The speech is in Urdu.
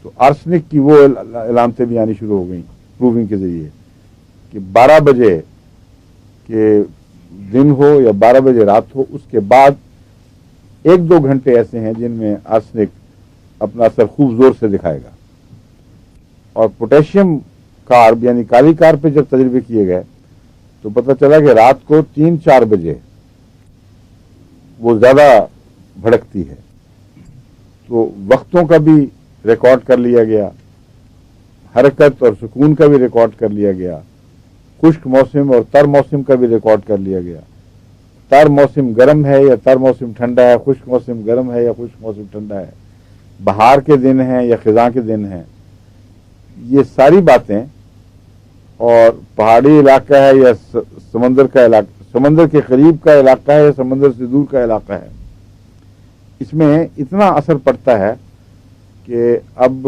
تو آرسنک کی وہ علامتیں بھی آنی شروع ہو گئیں پروونگ کے ذریعے کہ 12 بجے کہ دن ہو یا 12 بجے رات ہو، اس کے بعد 1-2 گھنٹے ایسے ہیں جن میں آرسنک اپنا اثر خوب زور سے دکھائے گا. اور پوٹیشیم کارب یعنی کالی کارب پہ جب تجربے کیے گئے تو پتہ چلا کہ رات کو 3-4 بجے وہ زیادہ بھڑکتی ہے. تو وقتوں کا بھی ریکارڈ کر لیا گیا، حرکت اور سکون کا بھی ریکارڈ کر لیا گیا، خشک موسم اور تر موسم کا بھی ریکارڈ کر لیا گیا. تر موسم گرم ہے یا تر موسم ٹھنڈا ہے، خشک موسم گرم ہے یا خشک موسم ٹھنڈا ہے، بہار کے دن ہیں یا خزاں کے دن ہیں. یہ ساری باتیں، اور پہاڑی علاقہ ہے یا سمندر کا علاقہ، سمندر کے قریب کا علاقہ ہے یا سمندر سے دور کا علاقہ ہے، اس میں اتنا اثر پڑتا ہے کہ اب